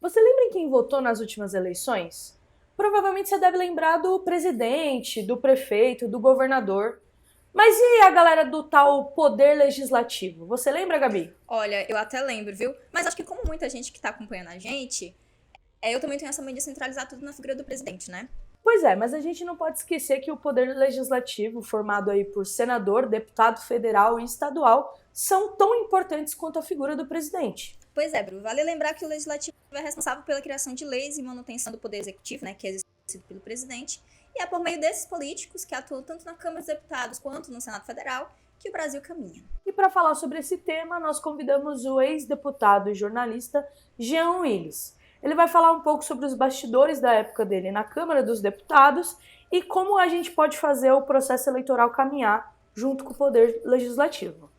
Você lembra em quem votou nas últimas eleições? Provavelmente você deve lembrar do presidente, do prefeito, do governador. Mas e a galera do tal poder legislativo? Você lembra, Gabi? Olha, eu até lembro, viu? Mas acho que como muita gente que tá acompanhando a gente, eu também tenho essa mania de centralizar tudo na figura do presidente, né? Pois é, mas a gente não pode esquecer que o poder legislativo, formado aí por senador, deputado federal e estadual, são tão importantes quanto a figura do presidente. Pois é, Bru, vale lembrar que o legislativo é responsável pela criação de leis e manutenção do poder executivo, né, que é exercido pelo presidente, e é por meio desses políticos que atuam tanto na Câmara dos Deputados quanto no Senado Federal que o Brasil caminha. E para falar sobre esse tema, nós convidamos o ex-deputado e jornalista Jean Willis. Ele vai falar um pouco sobre os bastidores da época dele na Câmara dos Deputados e como a gente pode fazer o processo eleitoral caminhar junto com o poder legislativo.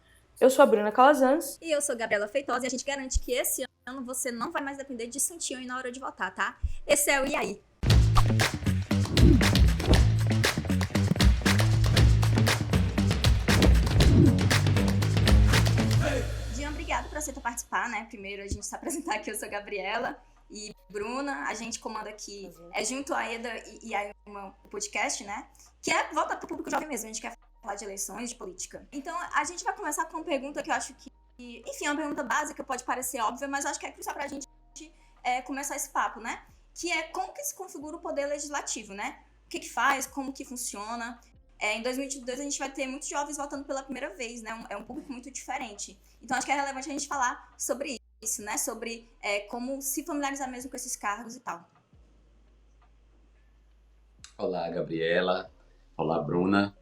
Eu sou a Bruna Calazans. E eu sou Gabriela Feitosa e a gente garante que esse ano você não vai mais depender de santinho aí na hora de votar, tá? Esse é o E aí? Jean, obrigado por aceitar participar, né? Primeiro a gente se apresentar aqui, eu sou a Gabriela e Bruna, a gente comanda aqui, junto a Eda e a Ilma, o podcast, né? Que é voltado para o público jovem mesmo, a gente quer falar de eleições, de política. Então a gente vai começar com uma pergunta que eu acho que, enfim, é uma pergunta básica, pode parecer óbvia, mas acho que é crucial pra gente começar esse papo, né? Que é como que se configura o poder legislativo, né? O que faz, como que funciona. Em 2022 a gente vai ter muitos jovens votando pela primeira vez, né? É um público muito diferente. Então acho que é relevante a gente falar sobre isso, né? Sobre como se familiarizar mesmo com esses cargos e tal. Olá, Gabriela. Olá, Bruna.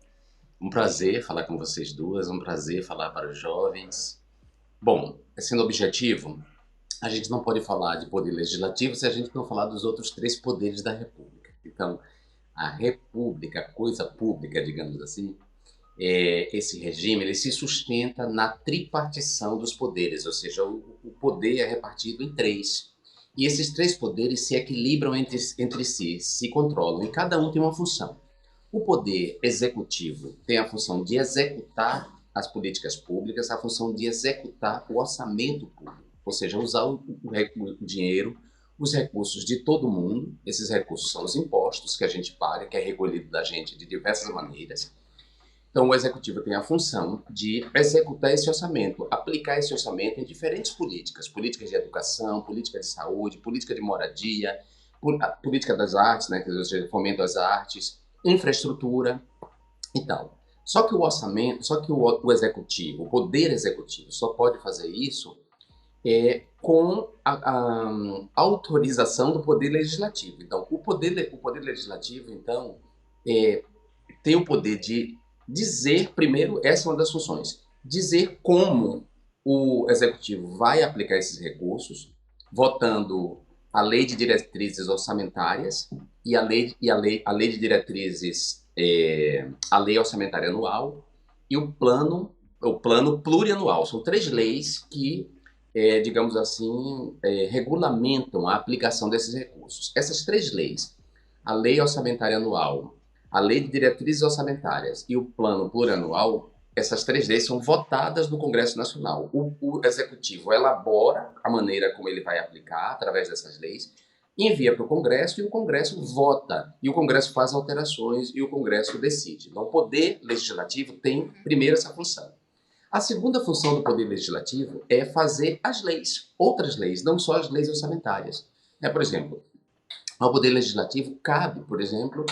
Um prazer falar com vocês duas, um prazer falar para os jovens. Bom, sendo objetivo, a gente não pode falar de poder legislativo se a gente não falar dos outros três poderes da República. Então, a República, a coisa pública, digamos assim, esse regime ele se sustenta na tripartição dos poderes, ou seja, o poder é repartido em três. E esses três poderes se equilibram entre si, se controlam, e cada um tem uma função. O poder executivo tem a função de executar as políticas públicas, a função de executar o orçamento público, ou seja, usar o dinheiro, os recursos de todo mundo. Esses recursos são os impostos que a gente paga, que é recolhido da gente de diversas maneiras. Então, o executivo tem a função de executar esse orçamento, aplicar esse orçamento em diferentes políticas, políticas de educação, política de saúde, política de moradia, política das artes, né, que seja, fomento às artes, infraestrutura e tal. Só que o orçamento, o executivo, o poder executivo só pode fazer isso com a autorização do poder legislativo. Então, o poder legislativo, então, tem o poder de dizer, primeiro, essa é uma das funções, dizer como o executivo vai aplicar esses recursos, votando a lei de diretrizes orçamentárias e a lei de diretrizes, a lei orçamentária anual e o plano plurianual. São três leis que, digamos assim, regulamentam a aplicação desses recursos. Essas três leis, a lei orçamentária anual, a lei de diretrizes orçamentárias e o plano plurianual, essas três leis são votadas no Congresso Nacional. O Executivo elabora a maneira como ele vai aplicar através dessas leis, envia para o Congresso e o Congresso vota. E o Congresso faz alterações e o Congresso decide. Então, o Poder Legislativo tem, primeiro, essa função. A segunda função do Poder Legislativo é fazer as leis, outras leis, não só as leis orçamentárias. Por exemplo, ao Poder Legislativo cabe, por exemplo,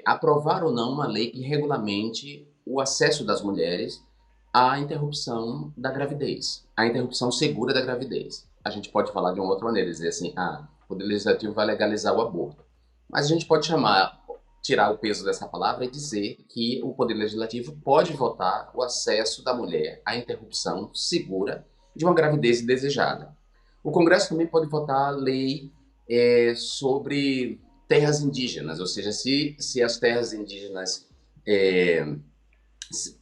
aprovar ou não uma lei que regulamente o acesso das mulheres à interrupção da gravidez, à interrupção segura da gravidez. A gente pode falar de uma outra maneira, dizer assim, o Poder Legislativo vai legalizar o aborto. Mas a gente pode tirar o peso dessa palavra e dizer que o Poder Legislativo pode votar o acesso da mulher à interrupção segura de uma gravidez indesejada. O Congresso também pode votar lei sobre terras indígenas, ou seja, se as terras indígenas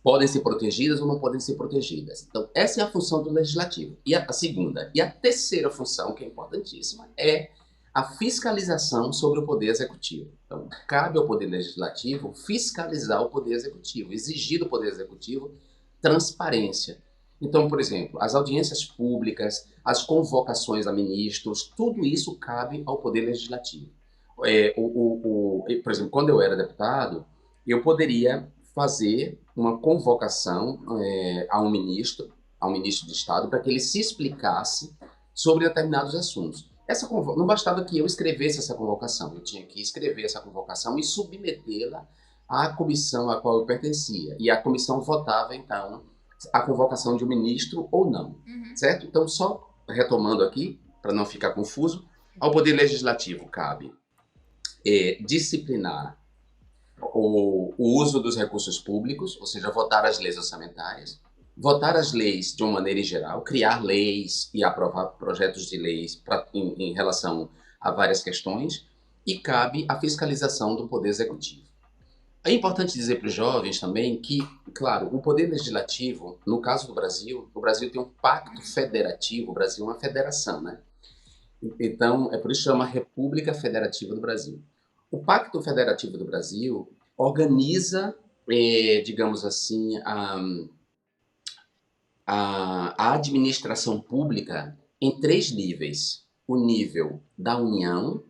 podem ser protegidas ou não podem ser protegidas. Então, essa é a função do legislativo. E a segunda e a terceira função, que é importantíssima, é a fiscalização sobre o poder executivo. Então, cabe ao poder legislativo fiscalizar o poder executivo, exigir do poder executivo transparência. Então, por exemplo, as audiências públicas, as convocações a ministros, tudo isso cabe ao Poder Legislativo. Por exemplo, quando eu era deputado, eu poderia fazer uma convocação ao ministro de Estado, para que ele se explicasse sobre determinados assuntos. Não bastava que eu escrevesse essa convocação, eu tinha que escrever essa convocação e submetê-la à comissão a qual eu pertencia. E a comissão votava, então, a convocação de um ministro ou não, certo? Então, só retomando aqui, para não ficar confuso, ao Poder Legislativo cabe disciplinar o uso dos recursos públicos, ou seja, votar as leis orçamentárias, votar as leis de uma maneira geral, criar leis e aprovar projetos de leis em relação a várias questões, e cabe a fiscalização do Poder Executivo. É importante dizer para os jovens também que, claro, o Poder Legislativo, no caso do Brasil, o Brasil tem um pacto federativo, o Brasil é uma federação, né? Então, é por isso que chama República Federativa do Brasil. O Pacto Federativo do Brasil organiza, digamos assim, a administração pública em 3 níveis. O nível da União,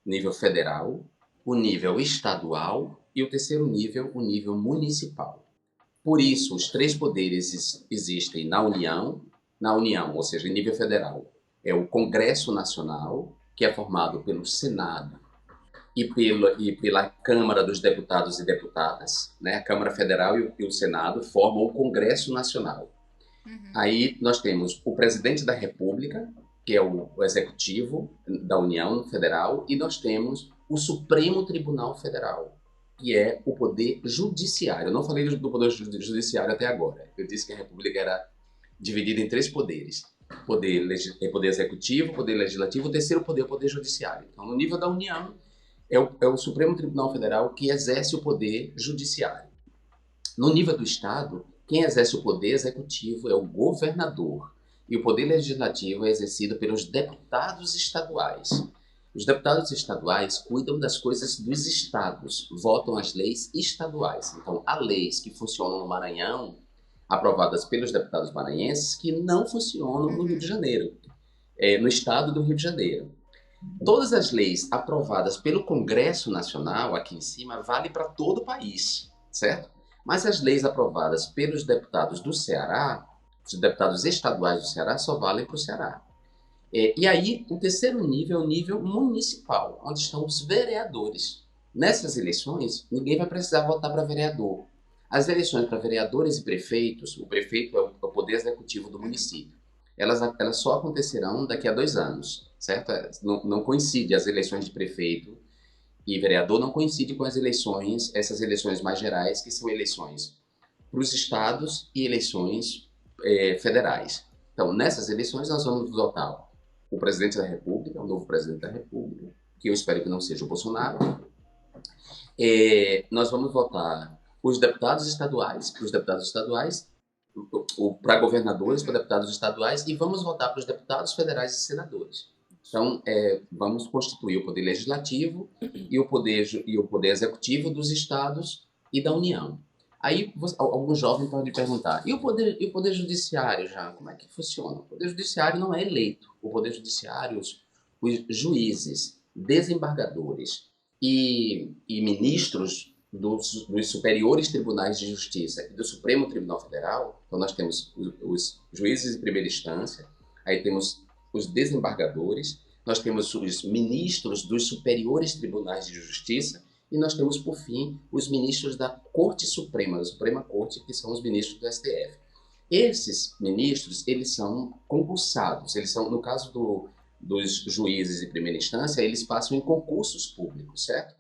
nível federal, o nível estadual e o terceiro nível, o nível municipal. Por isso, os 3 poderes existem na União, ou seja, em nível federal. É o Congresso Nacional, que é formado pelo Senado e pela Câmara dos Deputados e Deputadas, né? A Câmara Federal e o Senado formam o Congresso Nacional. Aí nós temos o Presidente da República, que é o Executivo da União Federal, e nós temos o Supremo Tribunal Federal, que é o Poder Judiciário. Eu não falei do Poder Judiciário até agora. Eu disse que a República era dividida em 3 poderes. Poder Executivo, Poder Legislativo, o terceiro poder, o Poder Judiciário. Então, no nível da União, é o Supremo Tribunal Federal que exerce o Poder Judiciário. No nível do Estado, quem exerce o Poder Executivo é o governador. E o Poder Legislativo é exercido pelos deputados estaduais. Os deputados estaduais cuidam das coisas dos estados, votam as leis estaduais. Então, há leis que funcionam no Maranhão, aprovadas pelos deputados maranhenses, que não funcionam no Rio de Janeiro, no estado do Rio de Janeiro. Todas as leis aprovadas pelo Congresso Nacional, aqui em cima, valem para todo o país, certo? Mas as leis aprovadas pelos deputados do Ceará, os deputados estaduais do Ceará, só valem para o Ceará. E aí, o terceiro nível é o nível municipal, onde estão os vereadores. Nessas eleições, ninguém vai precisar votar para vereador. As eleições para vereadores e prefeitos, o prefeito é o poder executivo do município. Elas só acontecerão daqui a 2 anos, certo? Não coincide as eleições de prefeito e vereador, não coincide com essas eleições mais gerais, que são eleições para os estados e eleições federais. Então, nessas eleições, nós vamos votar o presidente da República, o novo presidente da República, que eu espero que não seja o Bolsonaro. Nós vamos votar os deputados estaduais, para governadores, para deputados estaduais, e vamos votar para os deputados federais e senadores. Então, vamos constituir o Poder Legislativo e o poder Executivo dos estados e da União. Aí, alguns jovens podem perguntar, e o poder Judiciário, já? Como é que funciona? O Poder Judiciário não é eleito. O Poder Judiciário, os juízes, desembargadores e ministros dos superiores tribunais de justiça e do Supremo Tribunal Federal, então nós temos os juízes de primeira instância, aí temos os desembargadores, nós temos os ministros dos superiores tribunais de justiça e nós temos, por fim, os ministros da Corte Suprema, da Suprema Corte, que são os ministros do STF. Esses ministros, eles são concursados, eles são, no caso dos juízes de primeira instância, eles passam em concursos públicos, certo?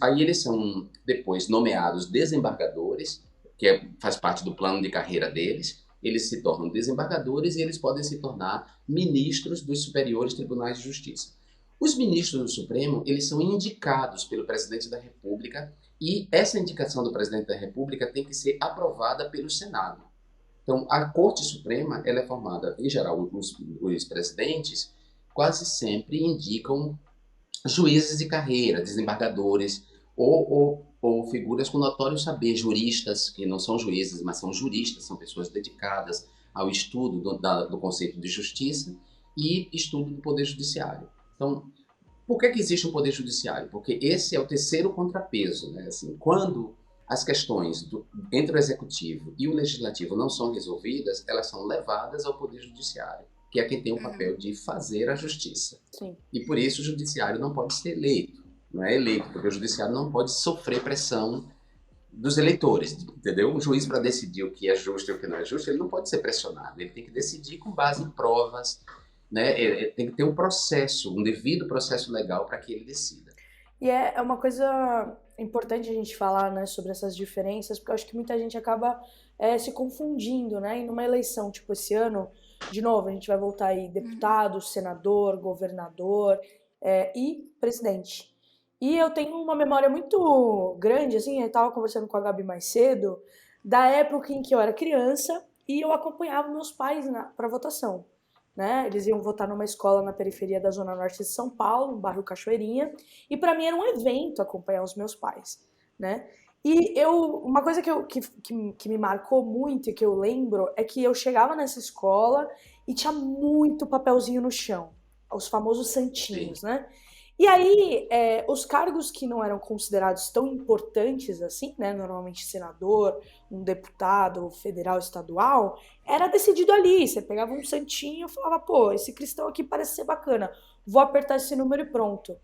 Aí eles são depois nomeados desembargadores, que faz parte do plano de carreira deles, eles se tornam desembargadores e eles podem se tornar ministros dos superiores tribunais de justiça. Os ministros do Supremo, eles são indicados pelo presidente da República e essa indicação do presidente da República tem que ser aprovada pelo Senado. Então, a Corte Suprema, ela é formada, em geral, os presidentes quase sempre indicam juízes de carreira, desembargadores, ou figuras com notório saber, juristas, que não são juízes, mas são juristas, são pessoas dedicadas ao estudo do conceito de justiça e estudo do poder judiciário. Então, por que existe um poder judiciário? Porque esse é o terceiro contrapeso, né? Assim, quando as questões entre o executivo e o legislativo não são resolvidas, elas são levadas ao poder judiciário, que é quem tem o papel de fazer a justiça. Sim. E por isso o judiciário não pode ser eleito. Não é eleito, porque o judiciário não pode sofrer pressão dos eleitores, entendeu? Um juiz, para decidir o que é justo e o que não é justo, ele não pode ser pressionado, ele tem que decidir com base em provas, né? Ele tem que ter um processo, um devido processo legal para que ele decida. E é uma coisa importante a gente falar, né, sobre essas diferenças, porque eu acho que muita gente acaba se confundindo, né? E numa eleição, tipo esse ano, de novo, a gente vai voltar aí deputado, senador, governador e presidente. E eu tenho uma memória muito grande, assim, eu estava conversando com a Gabi mais cedo, da época em que eu era criança e eu acompanhava meus pais para votação. Né? Eles iam votar numa escola na periferia da Zona Norte de São Paulo, no bairro Cachoeirinha, e para mim era um evento acompanhar os meus pais, né? E uma coisa que me marcou muito e que eu lembro é que eu chegava nessa escola e tinha muito papelzinho no chão, os famosos santinhos, Sim. né? E aí, os cargos que não eram considerados tão importantes assim, né? Normalmente senador, um deputado federal, estadual, era decidido ali. Você pegava um santinho e falava, pô, esse cristão aqui parece ser bacana, vou apertar esse número e pronto.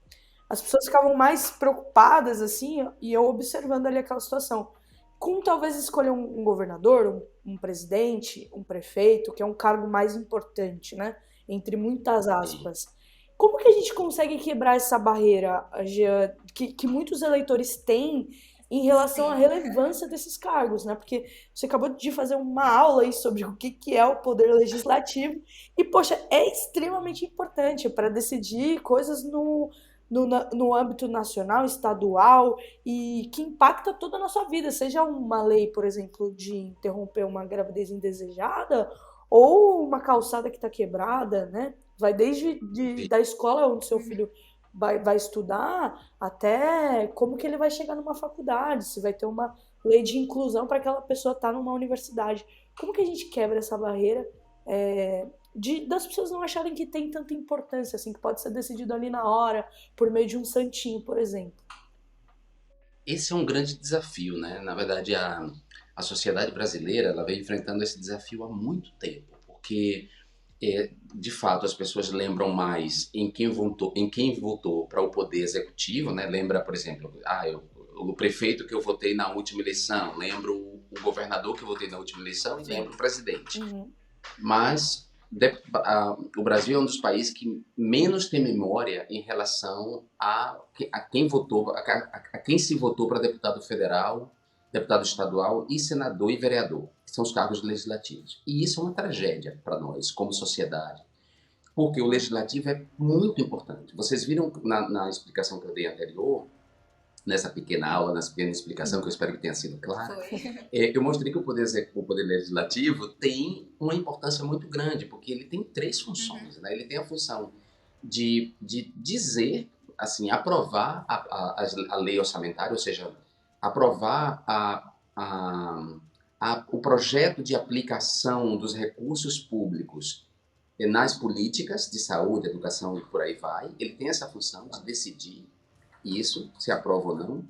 As pessoas ficavam mais preocupadas, assim, e eu observando ali aquela situação. Com talvez escolher um governador, um presidente, um prefeito, que é um cargo mais importante, né? Entre muitas aspas. Como que a gente consegue quebrar essa barreira, Jean, que muitos eleitores têm em relação à relevância desses cargos, né? Porque você acabou de fazer uma aula aí sobre o que é o poder legislativo e, poxa, é extremamente importante para decidir coisas no âmbito nacional, estadual e que impacta toda a nossa vida, seja uma lei, por exemplo, de interromper uma gravidez indesejada ou uma calçada que está quebrada, né? Vai desde da escola onde seu filho vai estudar até como que ele vai chegar numa faculdade, se vai ter uma lei de inclusão para aquela pessoa estar numa universidade. Como que a gente quebra essa barreira das pessoas não acharem que tem tanta importância, assim, que pode ser decidido ali na hora, por meio de um santinho, por exemplo? Esse é um grande desafio, né? Na verdade, a sociedade brasileira ela vem enfrentando esse desafio há muito tempo, porque de fato as pessoas lembram mais em quem votou para o poder executivo, né? Lembra, por exemplo, o prefeito que eu votei na última eleição, lembro o governador que eu votei na última eleição e lembro o presidente. Mas o Brasil é um dos países que menos tem memória em relação a quem votou, a quem se votou para deputado federal, deputado estadual e senador e vereador, que são os cargos legislativos. E isso é uma tragédia para nós, como sociedade, porque o legislativo é muito importante. Vocês viram na explicação que eu dei anterior, nessa pequena aula, nessa pequena explicação, que eu espero que tenha sido clara, eu mostrei que o poder legislativo tem uma importância muito grande, porque ele tem três funções. Né? Ele tem a função de dizer, assim, aprovar a lei orçamentária, ou seja, aprovar o projeto de aplicação dos recursos públicos nas políticas de saúde, educação e por aí vai. Ele tem essa função de decidir isso, se aprova ou não,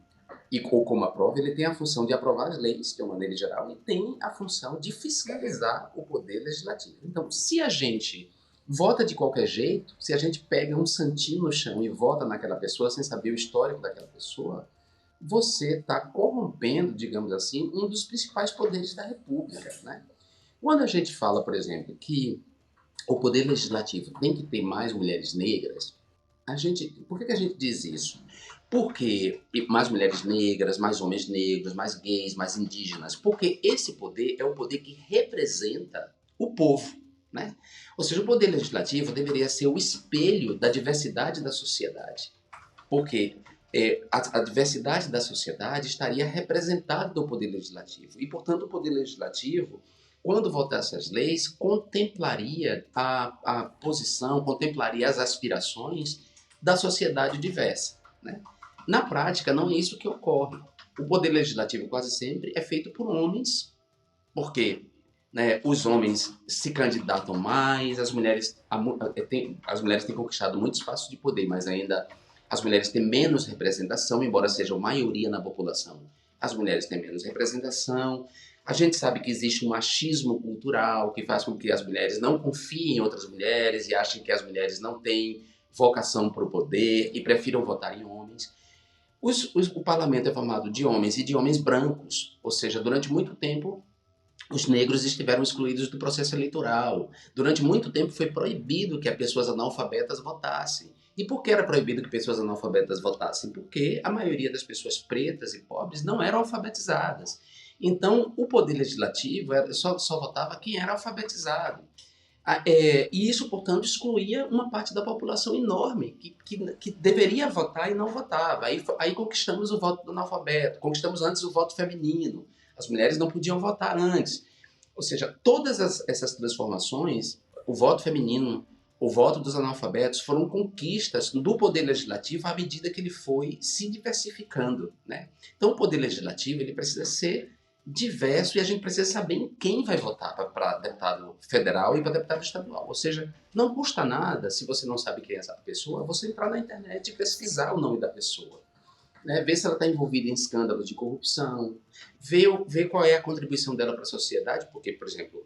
ou como aprova. Ele tem a função de aprovar as leis, de uma maneira geral, e tem a função de fiscalizar o poder legislativo. Então, se a gente vota de qualquer jeito, se a gente pega um santinho no chão e vota naquela pessoa sem saber o histórico daquela pessoa, você está corrompendo, digamos assim, um dos principais poderes da República, né? Quando a gente fala, por exemplo, que o poder legislativo tem que ter mais mulheres negras, por que a gente diz isso? Porque mais mulheres negras, mais homens negros, mais gays, mais indígenas, porque esse poder é o poder que representa o povo, né? Ou seja, o poder legislativo deveria ser o espelho da diversidade da sociedade, porque a diversidade da sociedade estaria representada no poder legislativo e, portanto, o poder legislativo, quando votasse as leis, contemplaria a posição, contemplaria as aspirações da sociedade diversa, né? Na prática, não é isso que ocorre. O poder legislativo quase sempre é feito por homens, porque né? Os homens se candidatam mais, as mulheres têm conquistado muito espaço de poder, mas ainda as mulheres têm menos representação, embora sejam maioria na população. As mulheres têm menos representação. A gente sabe que existe um machismo cultural que faz com que as mulheres não confiem em outras mulheres e achem que as mulheres não têm vocação para o poder e prefiram votar em homens. O parlamento é formado de homens e de homens brancos, ou seja, durante muito tempo os negros estiveram excluídos do processo eleitoral. Durante muito tempo foi proibido que as pessoas analfabetas votassem. E por que era proibido que pessoas analfabetas votassem? Porque a maioria das pessoas pretas e pobres não eram alfabetizadas. Então, o poder legislativo só votava quem era alfabetizado. E isso, portanto, excluía uma parte da população enorme que deveria votar e não votava. Aí conquistamos o voto do analfabeto, conquistamos antes o voto feminino. As mulheres não podiam votar antes. Ou seja, todas essas transformações, o voto feminino, o voto dos analfabetos, foram conquistas do poder legislativo à medida que ele foi se diversificando, né? Então, o poder legislativo ele precisa ser diverso e a gente precisa saber em quem vai votar para deputado federal e para deputado estadual. Ou seja, não custa nada, se você não sabe quem é essa pessoa, você entrar na internet e pesquisar o nome da pessoa. Né? Ver se ela está envolvida em escândalos de corrupção, ver qual é a contribuição dela para a sociedade, porque, por exemplo,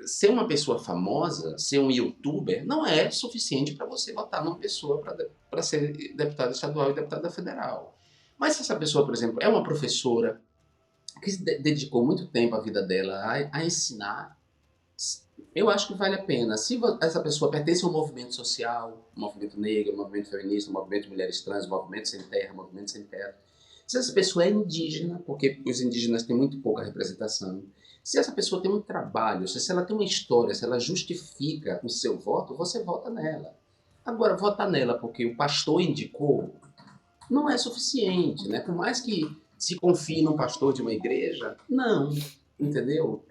ser uma pessoa famosa, ser um youtuber, não é suficiente para você votar numa pessoa para ser deputada estadual e deputada federal. Mas se essa pessoa, por exemplo, é uma professora que se dedicou muito tempo a vida dela a ensinar, eu acho que vale a pena. Se essa pessoa pertence a um movimento social, um movimento negro, um movimento feminista, um movimento de mulheres trans, um movimento sem terra, um movimento sem teto. Se essa pessoa é indígena, porque os indígenas têm muito pouca representação. Se essa pessoa tem um trabalho, se ela tem uma história, se ela justifica o seu voto, você vota nela. Agora, votar nela porque o pastor indicou não é suficiente, né? Por mais que se confie no pastor de uma igreja, não, entendeu?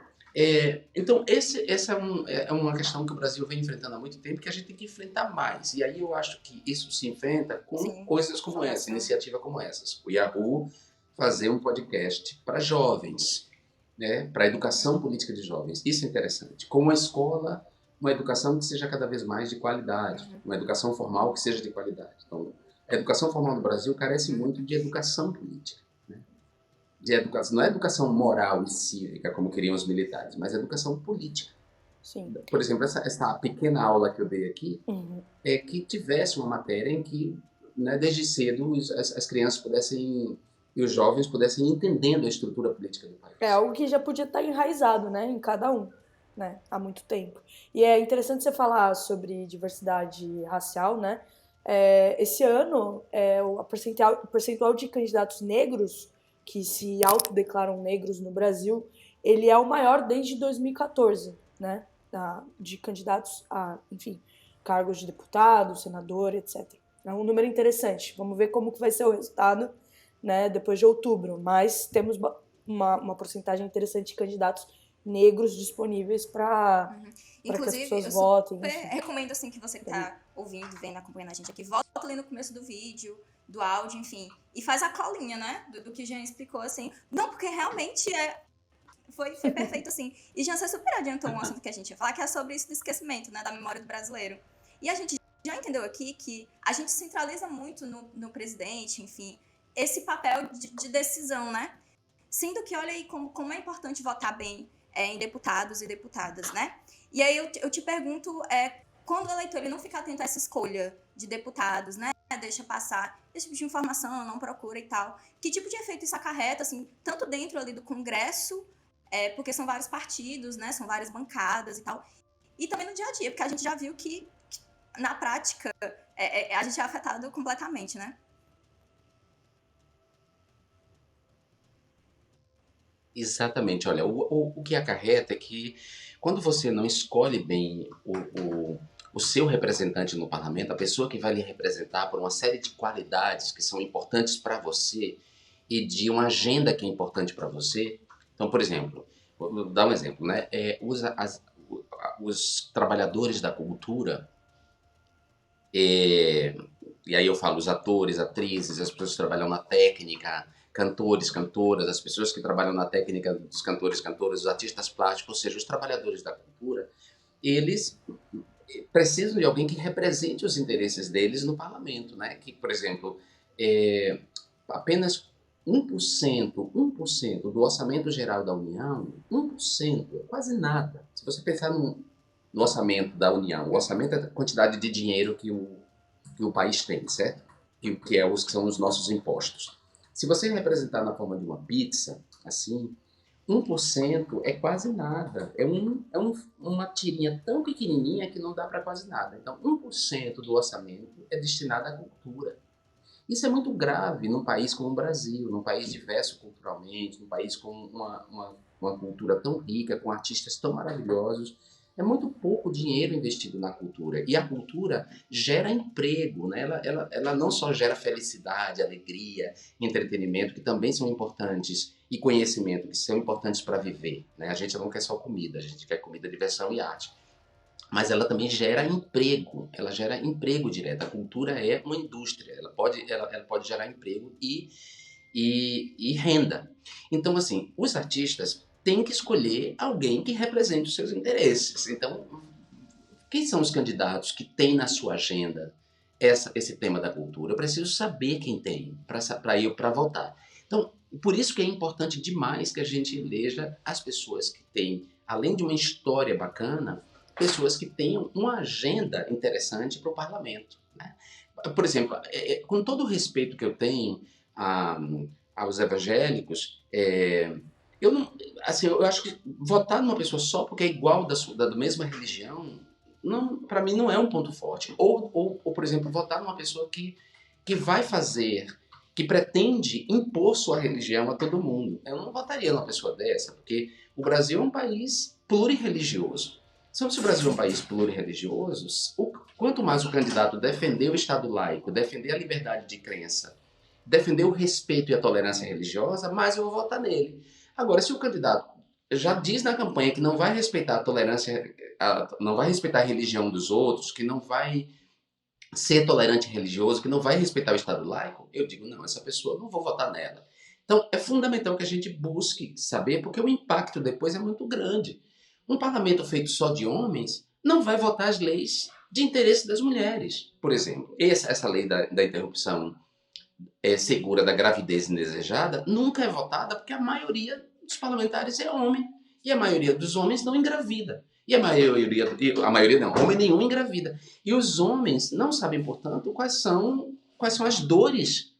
Então, essa é uma questão que o Brasil vem enfrentando há muito tempo, que a gente tem que enfrentar mais. E aí eu acho que isso se enfrenta com coisas como essa, iniciativa como essas. O Yahoo fazer um podcast para jovens, né, para a educação política de jovens. Isso é interessante. Como a escola, uma educação que seja cada vez mais de qualidade, uma educação formal que seja de qualidade. Então, a educação formal no Brasil carece muito de educação política. Não é educação moral e cívica, como queriam os militares, mas educação política. Sim. Por exemplo, essa pequena aula que eu dei aqui, é que tivesse uma matéria em que, né, desde cedo, as crianças pudessem, e os jovens pudessem ir entendendo a estrutura política do país. É algo que já podia estar enraizado, né, em cada um, né, há muito tempo. E é interessante você falar sobre diversidade racial, né? Esse ano, o percentual de candidatos negros que se autodeclaram negros no Brasil, ele é o maior desde 2014, né? De candidatos a, enfim, cargos de deputado, senador, etc. É um número interessante. Vamos ver como que vai ser o resultado, né, depois de outubro. Mas temos uma porcentagem interessante de candidatos negros disponíveis para que as pessoas votem. Recomendo assim que você que está ouvindo, vendo, acompanhando a gente aqui, volta ali no começo do vídeo, do áudio, enfim, e faz a colinha, né, do que o Jean explicou, assim. Não, porque realmente foi perfeito, assim. E Jean, você super adiantou um assunto que a gente ia falar, que é sobre isso do esquecimento, né, da memória do brasileiro. E a gente já entendeu aqui que a gente centraliza muito no presidente, enfim, esse papel de decisão, né? Sendo que, olha aí como é importante votar bem em deputados e deputadas, né? E aí eu te pergunto, quando o eleitor ele não fica atento a essa escolha de deputados, né? Deixa passar esse tipo de informação, não procura e tal. Que tipo de efeito isso acarreta, assim, tanto dentro ali do Congresso, porque são vários partidos, né? São várias bancadas e tal. E também no dia a dia, porque a gente já viu que na prática, a gente é afetado completamente, né? Exatamente. Olha, o que acarreta é que quando você não escolhe bem o seu representante no parlamento, a pessoa que vai lhe representar por uma série de qualidades que são importantes para você e de uma agenda que é importante para você. Então, por exemplo, vou dar um exemplo, né? Os trabalhadores da cultura, e aí eu falo os atores, atrizes, as pessoas que trabalham na técnica, cantores, cantoras, as pessoas que trabalham na técnica dos cantores, cantoras, os artistas plásticos, ou seja, os trabalhadores da cultura, eles precisam de alguém que represente os interesses deles no parlamento, né? Que, por exemplo, apenas 1% do orçamento geral da União, 1%, é quase nada. Se você pensar no orçamento da União, o orçamento é a quantidade de dinheiro que o país tem, certo? Que são os nossos impostos. Se você representar na forma de uma pizza, assim, 1% é quase nada. É uma tirinha tão pequenininha que não dá para quase nada. Então, 1% do orçamento é destinado à cultura. Isso é muito grave num país como o Brasil, num país diverso culturalmente, num país com uma cultura tão rica, com artistas tão maravilhosos. É muito pouco dinheiro investido na cultura. E a cultura gera emprego, né? Ela não só gera felicidade, alegria, entretenimento, que também são importantes, e conhecimento, que são importantes para viver, né? A gente não quer só comida, a gente quer comida, diversão e arte. Mas ela também gera emprego direto. A cultura é uma indústria, ela pode gerar emprego e renda. Então, assim, os artistas têm que escolher alguém que represente os seus interesses. Então, quem são os candidatos que têm na sua agenda esse tema da cultura? Eu preciso saber quem tem para votar. Então, por isso que é importante demais que a gente eleja as pessoas que têm, além de uma história bacana, pessoas que tenham uma agenda interessante para o parlamento, né? Por exemplo, com todo o respeito que eu tenho aos evangélicos, eu acho que votar numa pessoa só porque é igual da mesma religião, para mim não é um ponto forte. Ou, por exemplo, votar numa pessoa que vai fazer, que pretende impor sua religião a todo mundo. Eu não votaria numa pessoa dessa, porque o Brasil é um país plurirreligioso. Se o Brasil é um país plurirreligioso, quanto mais o candidato defender o Estado laico, defender a liberdade de crença, defender o respeito e a tolerância religiosa, mais eu vou votar nele. Agora, se o candidato já diz na campanha que não vai respeitar a tolerância, não vai respeitar a religião dos outros, que não vai ser tolerante religioso, que não vai respeitar o Estado laico, eu digo, não, essa pessoa, não vou votar nela. Então, é fundamental que a gente busque saber, porque o impacto depois é muito grande. Um parlamento feito só de homens não vai votar as leis de interesse das mulheres. Por exemplo, essa lei da interrupção segura da gravidez indesejada nunca é votada porque a maioria dos parlamentares é homem. E a maioria dos homens não engravida. E homem nenhum engravida. E os homens não sabem, portanto, quais são as dores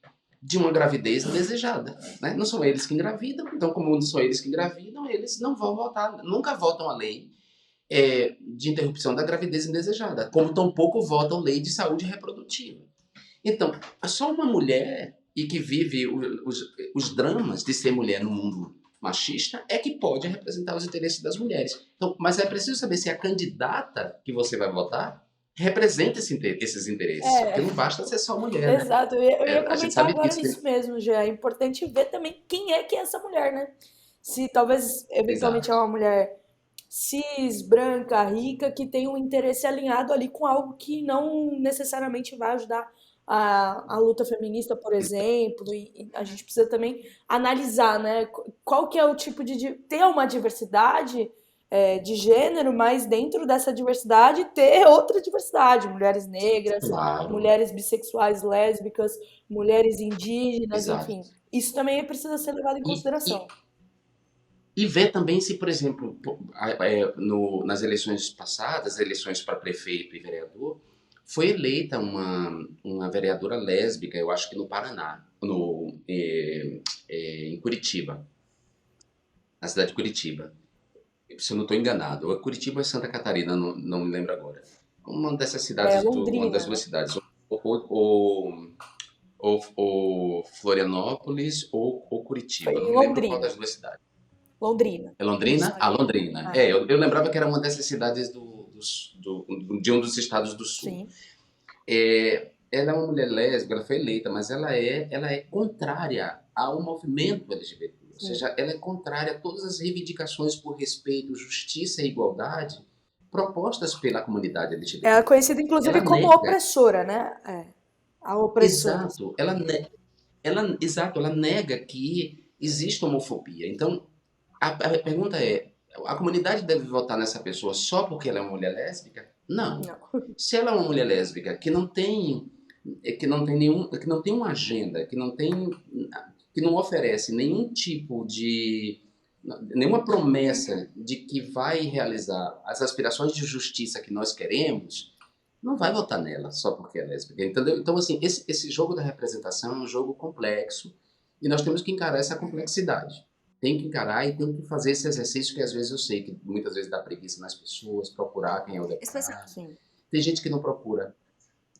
de uma gravidez indesejada, né? Não são eles que engravidam, então como não são eles que engravidam, eles não vão votar, nunca votam a lei de interrupção da gravidez indesejada, como tampouco votam lei de saúde reprodutiva. Então, só uma mulher e que vive os dramas de ser mulher no mundo machista é que pode representar os interesses das mulheres. Então, mas é preciso saber se a candidata que você vai votar representa esses interesses. Porque não basta ser só mulher, né? Exato, eu ia A gente comentar sabe agora disso. isso mesmo, já é importante ver também quem é essa mulher, né? Se talvez, eventualmente, é uma mulher cis, branca, rica, que tem um interesse alinhado ali com algo que não necessariamente vai ajudar a luta feminista, por exemplo, e a gente precisa também analisar, né? Qual que é o tipo de... ter uma diversidade de gênero, mas dentro dessa diversidade ter outra diversidade, mulheres negras, Claro. mulheres bissexuais, lésbicas, mulheres indígenas, Exato. enfim. Isso também precisa ser levado em consideração. E ver também se, por exemplo, nas eleições passadas, eleições para prefeito e vereador, foi eleita uma vereadora lésbica, eu acho que no Paraná, em Curitiba, na cidade de Curitiba. Se eu não estou enganado, ou é Curitiba ou é Santa Catarina, não me lembro agora. Uma dessas cidades, Londrina, uma das duas cidades, ou Florianópolis ou Curitiba, foi não me lembro qual das duas cidades. Londrina. É Londrina? Isso, Londrina. Eu lembrava que era uma dessas cidades de um dos estados do sul. Sim. Ela é uma mulher lésbica, ela foi eleita, mas ela é contrária ao movimento LGBT. Ou seja, ela é contrária a todas as reivindicações por respeito, justiça e igualdade propostas pela comunidade LGBT. É conhecida, inclusive, como opressora, né? A opressora. Exato. exato, ela nega que existe homofobia. Então, a pergunta é, a comunidade deve votar nessa pessoa só porque ela é uma mulher lésbica? Não. Não. Se ela é uma mulher lésbica que não tem uma agenda, que não oferece nenhum tipo de nenhuma promessa de que vai realizar as aspirações de justiça que nós queremos, não vai votar nela só porque é lésbica, entendeu? Então, assim, esse jogo da representação é um jogo complexo e nós temos que encarar essa complexidade. Tem que encarar e tem que fazer esse exercício que às vezes eu sei que muitas vezes dá preguiça nas pessoas, procurar quem é o deputado. Sim. Tem gente que não procura,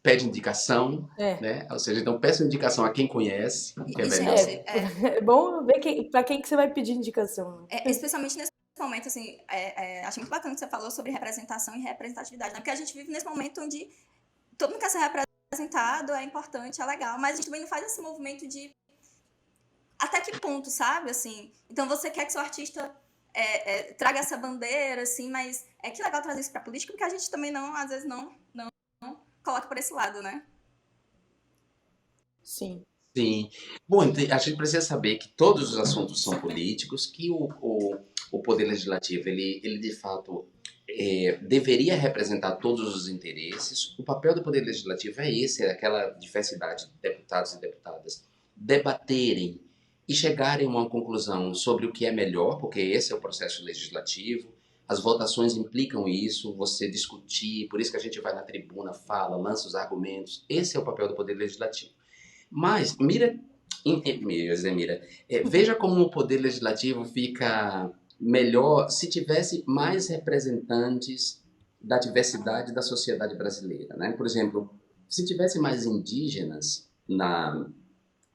pede indicação, né? Ou seja, então peça indicação a quem conhece, que é melhor. É bom ver para quem que você vai pedir indicação. Especialmente nesse momento, assim, achei muito bacana que você falou sobre representação e representatividade, né? Porque a gente vive nesse momento onde todo mundo quer ser representado, é importante, é legal, mas a gente também não faz esse movimento de até que ponto, sabe? Assim, então você quer que seu artista traga essa bandeira, assim, mas que legal trazer isso pra política, porque a gente também às vezes não coloca por esse lado, né? Sim. Sim. Bom, a gente precisa saber que todos os assuntos são políticos, que o Poder Legislativo, ele de fato deveria representar todos os interesses. O papel do Poder Legislativo é esse, é aquela diversidade de deputados e deputadas debaterem e chegarem a uma conclusão sobre o que é melhor, porque esse é o processo legislativo. As votações implicam isso, você discutir, por isso que a gente vai na tribuna, fala, lança os argumentos. Esse é o papel do Poder Legislativo. Mas, veja como o Poder Legislativo fica melhor se tivesse mais representantes da diversidade da sociedade brasileira, né? Por exemplo, se tivesse mais indígenas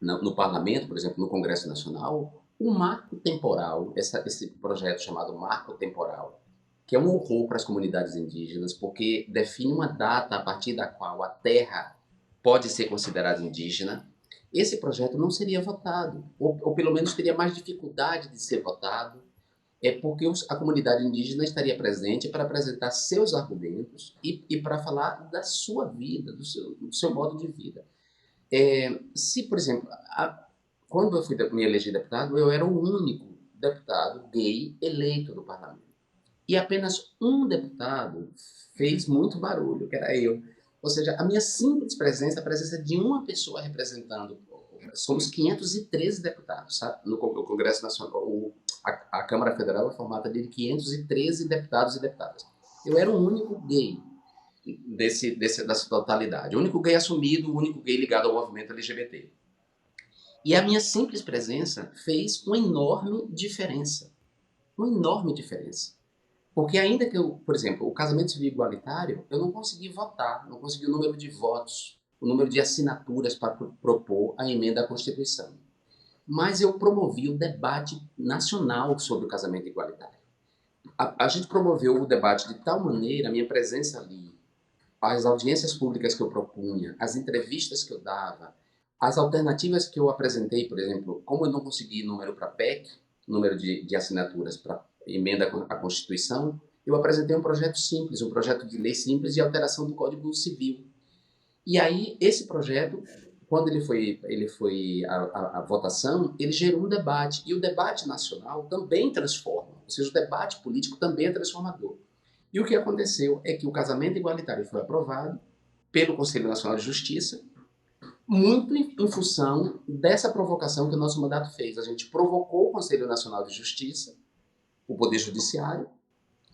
no parlamento, por exemplo, no Congresso Nacional, o marco temporal, esse projeto chamado Marco Temporal, que é um horror para as comunidades indígenas, porque define uma data a partir da qual a terra pode ser considerada indígena, esse projeto não seria votado, ou pelo menos teria mais dificuldade de ser votado, porque a comunidade indígena estaria presente para apresentar seus argumentos e para falar da sua vida, do seu modo de vida. Se, por exemplo, quando eu fui me eleger deputado, eu era o único deputado gay eleito do parlamento. E apenas um deputado fez muito barulho, que era eu. Ou seja, a minha simples presença, a presença de uma pessoa representando, somos 513 deputados, sabe? No Congresso Nacional, a Câmara Federal é formada de 513 deputados e deputadas. Eu era o único gay dessa totalidade, o único gay assumido, o único gay ligado ao movimento LGBT. E a minha simples presença fez uma enorme diferença. Uma enorme diferença. Porque ainda que por exemplo, o casamento civil igualitário, eu não consegui votar, não consegui o número de votos, o número de assinaturas para propor a emenda à Constituição. Mas eu promovi o debate nacional sobre o casamento igualitário. A gente promoveu o debate de tal maneira, a minha presença ali, as audiências públicas que eu propunha, as entrevistas que eu dava, as alternativas que eu apresentei, por exemplo, como eu não consegui número para PEC, número de assinaturas para emenda à Constituição, eu apresentei um projeto simples, um projeto de lei simples de alteração do Código Civil. E aí, esse projeto, quando ele foi a votação, ele gerou um debate. E o debate nacional também transforma. Ou seja, o debate político também é transformador. E o que aconteceu é que o casamento igualitário foi aprovado pelo Conselho Nacional de Justiça, muito em função dessa provocação que o nosso mandato fez. A gente provocou o Conselho Nacional de Justiça, o Poder Judiciário,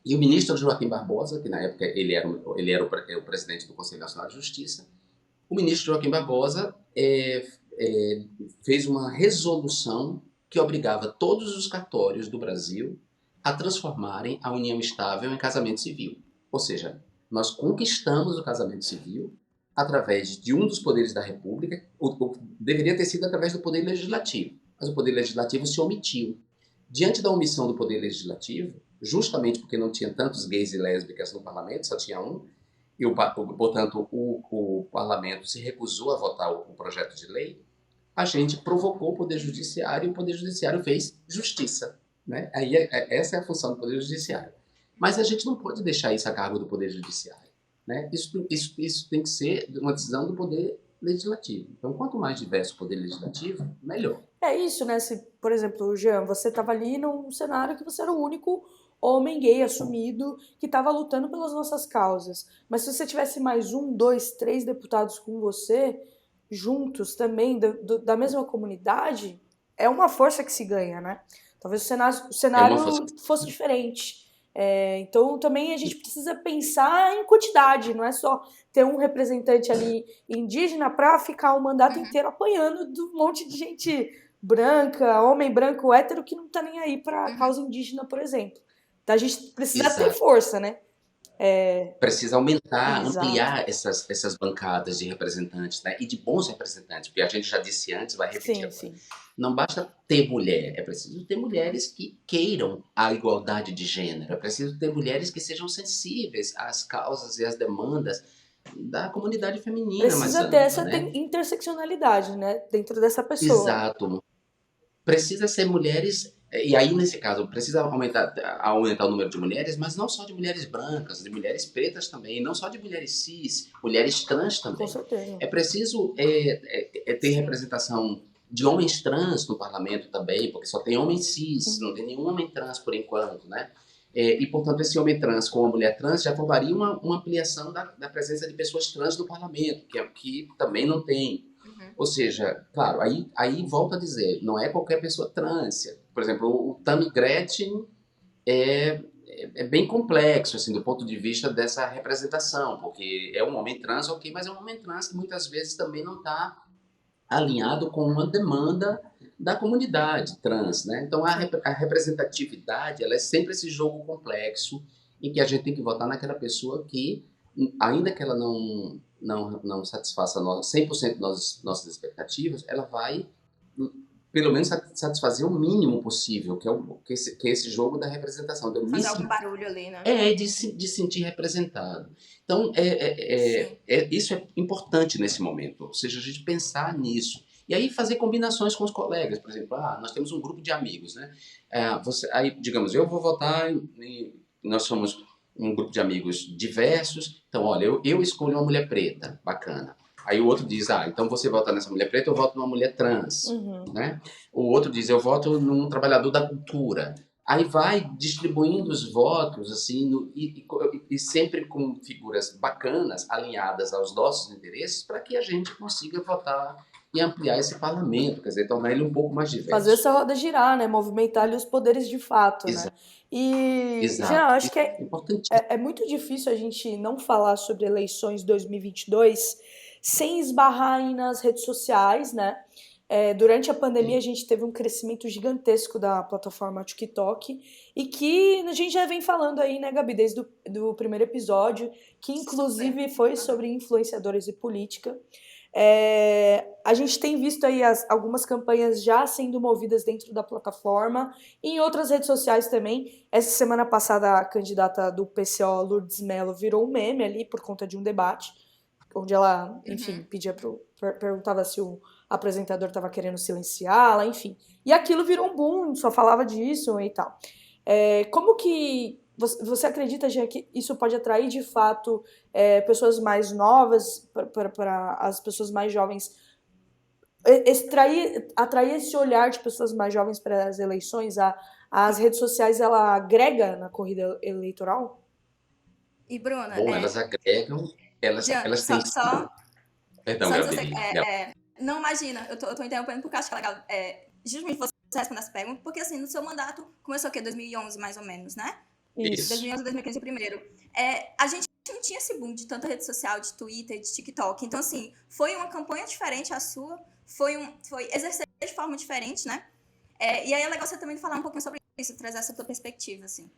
e o ministro Joaquim Barbosa, que na época ele era o presidente do Conselho Nacional de Justiça, o ministro Joaquim Barbosa fez uma resolução que obrigava todos os cartórios do Brasil a transformarem a união estável em casamento civil. Ou seja, nós conquistamos o casamento civil através de um dos poderes da República, deveria ter sido através do Poder Legislativo, mas o Poder Legislativo se omitiu. Diante da omissão do Poder Legislativo, justamente porque não tinha tantos gays e lésbicas no parlamento, só tinha um, e portanto o parlamento se recusou a votar o projeto de lei, a gente provocou o Poder Judiciário e o Poder Judiciário fez justiça. Né? Aí essa é a função do Poder Judiciário. Mas a gente não pode deixar isso a cargo do Poder Judiciário. Né? Isso tem que ser uma decisão do Poder legislativo. Então, quanto mais diverso o poder legislativo, melhor. É isso, né? Se, por exemplo, Jean, você estava ali num cenário que você era o único homem gay assumido que estava lutando pelas nossas causas. Mas se você tivesse mais um, dois, três deputados com você, juntos também, da mesma comunidade, é uma força que se ganha, né? Talvez o É uma força. cenário fosse diferente. Então também a gente precisa pensar em quantidade, não é só ter um representante ali indígena para ficar o mandato inteiro apanhando de um monte de gente branca, homem branco, hétero, que não tá nem aí para a causa indígena, por exemplo. Então a gente precisa ter Exato. força, né? Precisa aumentar, Exato. ampliar essas bancadas de representantes, né? E de bons representantes, porque a gente já disse antes, vai repetir Sim, agora. sim. Não basta ter mulher, é preciso ter mulheres que queiram a igualdade de gênero, é preciso ter mulheres que sejam sensíveis às causas e às demandas da comunidade feminina mais Precisa ter ampla, essa né? interseccionalidade, né? Dentro dessa pessoa. Exato. Precisa ser mulheres, e aí nesse caso precisa aumentar o número de mulheres, mas não só de mulheres brancas, de mulheres pretas também, não só de mulheres cis, mulheres trans Com também. certeza. É preciso ter Sim. representação de homens trans no parlamento também, porque só tem homens cis, não tem nenhum homem trans por enquanto, né? E, portanto, esse homem trans com a mulher trans já formaria uma ampliação da presença de pessoas trans no parlamento, que também não tem. Ou seja, claro, aí volto a dizer, não é qualquer pessoa trans. Por exemplo, o Tammy Gretchen é bem complexo, assim, do ponto de vista dessa representação, porque é um homem trans, ok, mas é um homem trans que muitas vezes também não está alinhado com uma demanda da comunidade trans, né? Então, a representatividade, ela é sempre esse jogo complexo em que a gente tem que votar naquela pessoa que, ainda que ela não satisfaça 100% nossas expectativas, ela vai, pelo menos, satisfazer o mínimo possível, que é esse jogo da representação. Fazer algum barulho ali, né? De sentir representado. Então, isso é importante nesse momento, ou seja, a gente pensar nisso. E aí fazer combinações com os colegas. Por exemplo, nós temos um grupo de amigos, né? Aí, digamos, eu vou votar nós somos um grupo de amigos diversos, então, olha, eu escolho uma mulher preta, bacana. Aí o outro diz, então você vota nessa mulher preta, eu voto numa mulher trans, né? O outro diz, eu voto num trabalhador da cultura. Aí vai distribuindo os votos, assim, e sempre com figuras bacanas, alinhadas aos nossos interesses, para que a gente consiga votar e ampliar esse parlamento, quer dizer, tornar ele um pouco mais diverso. Fazer essa roda girar, né? Movimentar ali os poderes de fato, né? E, já acho que é muito difícil a gente não falar sobre eleições 2022 sem esbarrar aí nas redes sociais, né? Durante a pandemia, a gente teve um crescimento gigantesco da plataforma TikTok e que a gente já vem falando aí, né, Gabi, desde o primeiro episódio, que inclusive foi sobre influenciadores e política. A gente tem visto aí algumas campanhas já sendo movidas dentro da plataforma e em outras redes sociais também. Essa semana passada, a candidata do PCO, Lourdes Mello, virou um meme ali por conta de um debate, onde ela, enfim, perguntava se o apresentador estava querendo silenciá-la, enfim. E aquilo virou um boom, só falava disso e tal. Como que você acredita, já que isso pode atrair, de fato, pessoas mais novas, para as pessoas mais jovens, atrair esse olhar de pessoas mais jovens para as eleições? As redes sociais, ela agrega na corrida eleitoral? E, Bruna... Bom, elas agregam, elas têm... Perdão, Gabi. Não, imagina, eu tô interrompendo porque eu acho que é legal justamente você responder essa pergunta, porque assim, no seu mandato começou o quê? 2011, mais ou menos, né? Isso. 2011, 2015 primeiro. A gente não tinha esse boom de tanta rede social, de Twitter, de TikTok. Então, assim, foi uma campanha diferente a sua, foi exercer de forma diferente, né? E aí é legal você também falar um pouquinho sobre isso, trazer essa tua perspectiva, assim.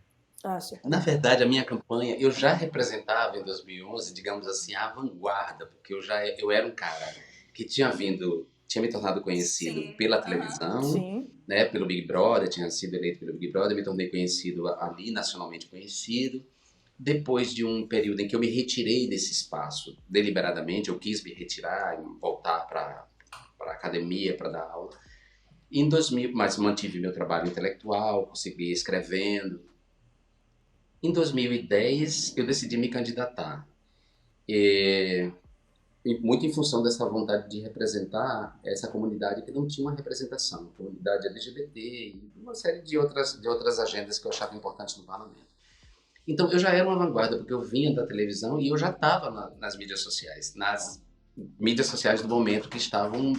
Na verdade, a minha campanha, eu já representava em 2011, digamos assim, a vanguarda, porque eu era um cara que tinha me tornado conhecido pela televisão, né, pelo Big Brother, tinha sido eleito pelo Big Brother, me tornei conhecido ali, nacionalmente conhecido. Depois de um período em que eu me retirei desse espaço, deliberadamente, eu quis me retirar e voltar para a academia, para dar aula. Em 2000, mas mantive meu trabalho intelectual, consegui escrevendo. Em 2010, eu decidi me candidatar. muito em função dessa vontade de representar essa comunidade que não tinha uma representação, comunidade LGBT e uma série de outras agendas que eu achava importantes no parlamento. Então, eu já era uma vanguarda, porque eu vinha da televisão e eu já estava nas mídias sociais do momento que estavam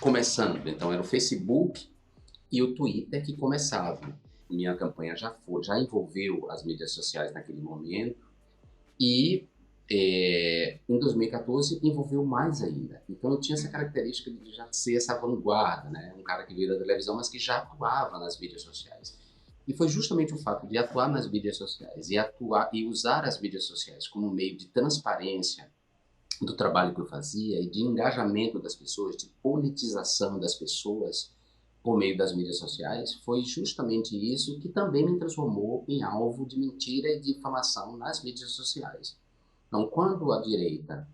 começando. Então, era o Facebook e o Twitter que começavam. Minha campanha já envolveu as mídias sociais naquele momento e em 2014 envolveu mais ainda. Então eu tinha essa característica de já ser essa vanguarda, né? Um cara que veio da televisão, mas que já atuava nas mídias sociais. E foi justamente o fato de atuar nas mídias sociais e usar as mídias sociais como meio de transparência do trabalho que eu fazia e de engajamento das pessoas, de politização das pessoas por meio das mídias sociais, foi justamente isso que também me transformou em alvo de mentira e difamação nas mídias sociais. Então, quando a direita,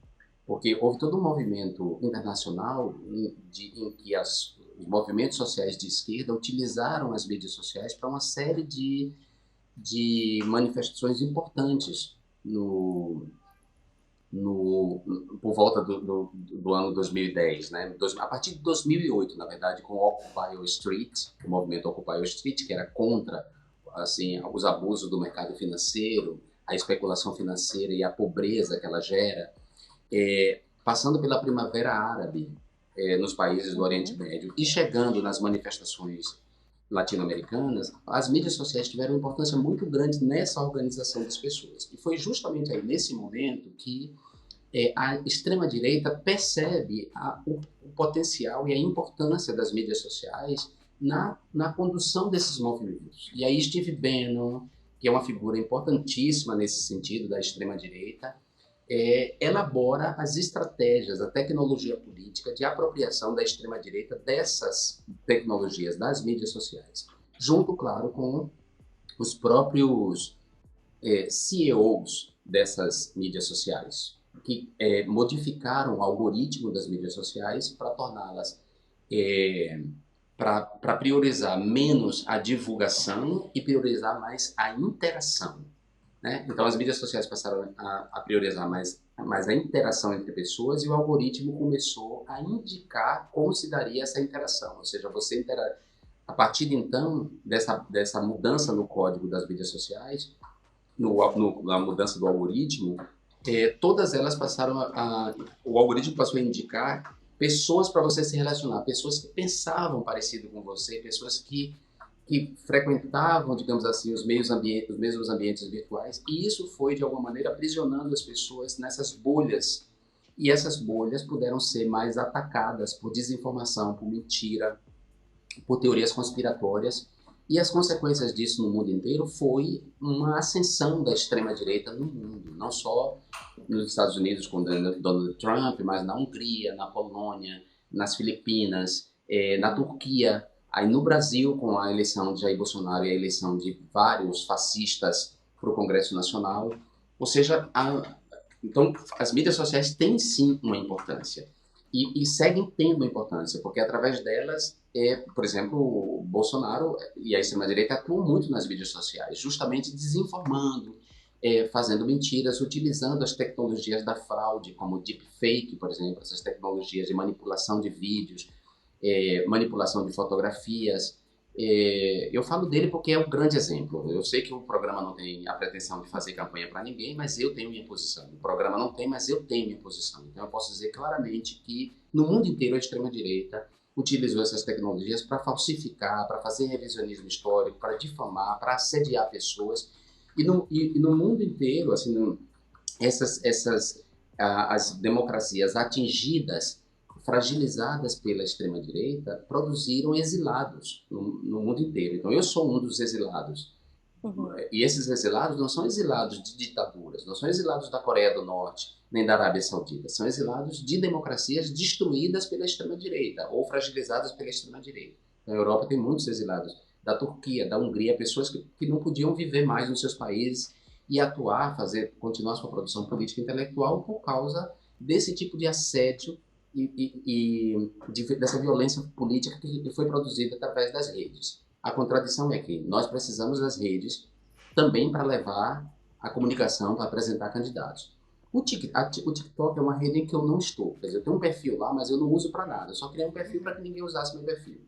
porque houve todo um movimento internacional em que os movimentos sociais de esquerda utilizaram as mídias sociais para uma série de manifestações importantes por volta do ano 2010, né? A partir de 2008, na verdade, com o Occupy Wall Street, o movimento Occupy Wall Street, que era contra assim, os abusos do mercado financeiro, a especulação financeira e a pobreza que ela gera, passando pela Primavera Árabe nos países do Oriente Médio e chegando nas manifestações latino-americanas, as mídias sociais tiveram uma importância muito grande nessa organização das pessoas. E foi justamente aí, nesse momento, que a extrema-direita percebe o potencial e a importância das mídias sociais na condução desses movimentos. E aí Steve Bannon, que é uma figura importantíssima nesse sentido da extrema-direita, elabora as estratégias, a tecnologia política de apropriação da extrema-direita dessas tecnologias, das mídias sociais, junto, claro, com os próprios CEOs dessas mídias sociais, que modificaram o algoritmo das mídias sociais para torná-las para priorizar menos a divulgação e priorizar mais a interação, né? Então as mídias sociais passaram a priorizar mais a interação entre pessoas e o algoritmo começou a indicar como se daria essa interação, ou seja, a partir de então dessa mudança no código das mídias sociais, na mudança do algoritmo, todas elas o algoritmo passou a indicar pessoas para você se relacionar, pessoas que pensavam parecido com você, pessoas que frequentavam, digamos assim, os mesmos ambientes virtuais, e isso foi, de alguma maneira, aprisionando as pessoas nessas bolhas, e essas bolhas puderam ser mais atacadas por desinformação, por mentira, por teorias conspiratórias, e as consequências disso no mundo inteiro foi uma ascensão da extrema-direita no mundo, não só nos Estados Unidos com Donald Trump, mas na Hungria, na Polônia, nas Filipinas, na Turquia, aí no Brasil com a eleição de Jair Bolsonaro e a eleição de vários fascistas para o Congresso Nacional. Ou seja, então as mídias sociais têm sim uma importância e seguem tendo importância, porque através delas, por exemplo, o Bolsonaro e a extrema-direita atuam muito nas mídias sociais, justamente desinformando, fazendo mentiras, utilizando as tecnologias da fraude, como deepfake, por exemplo, essas tecnologias de manipulação de vídeos, manipulação de fotografias. Eu falo dele porque é um grande exemplo. Eu sei que o programa não tem a pretensão de fazer campanha para ninguém, mas eu tenho minha posição. O programa não tem, mas eu tenho minha posição. Então eu posso dizer claramente que no mundo inteiro a extrema-direita utilizou essas tecnologias para falsificar, para fazer revisionismo histórico, para difamar, para assediar pessoas. E no mundo inteiro, assim, as democracias atingidas, fragilizadas pela extrema-direita, produziram exilados no mundo inteiro. Então, eu sou um dos exilados. Uhum. E esses exilados não são exilados de ditaduras, não são exilados da Coreia do Norte, nem da Arábia Saudita. São exilados de democracias destruídas pela extrema-direita ou fragilizadas pela extrema-direita. Na Europa tem muitos exilados da Turquia, da Hungria, pessoas que não podiam viver mais nos seus países e atuar, continuar sua produção política e intelectual por causa desse tipo de assédio dessa violência política que foi produzida através das redes. A contradição é que nós precisamos das redes também para levar a comunicação, para apresentar candidatos. O TikTok é uma rede em que eu não estou. Quer dizer, eu tenho um perfil lá, mas eu não uso para nada. Eu só criei um perfil para que ninguém usasse meu perfil.